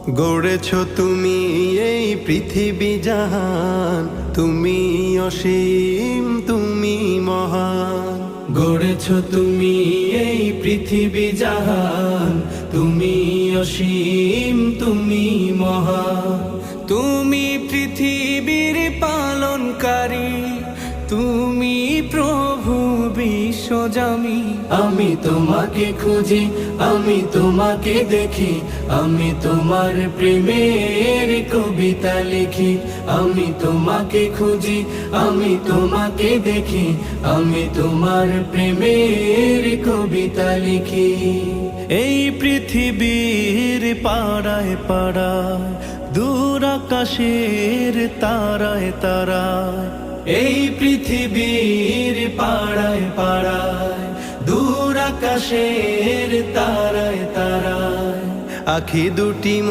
গড়েছ তুমি এই পৃথিবী জাহান, তুমি অসীম তুমি মহান। গড়েছ তুমি এই পৃথিবী জাহান, তুমি অসীম তুমি মহান। তুমি পৃথিবীর পালনকারী, তুমি প্রভু বিশ্বজামি। আমি তোমাকে খুঁজি, আমি তোমাকে দেখি, আমি তোমার প্রেমের কবিতা লিখি। আমি তোমাকে খুঁজি, আমি তোমাকে দেখি, আমি তোমার প্রেমের কবিতা লিখি। এই পৃথিবীর পাড়ায় পাড়ায়, দূর আকাশের তারায় তারায়। এই পৃথিবীর পাড়ায় পাড়ায়, দূর আকাশের তারায় তারায়। আখি দুটি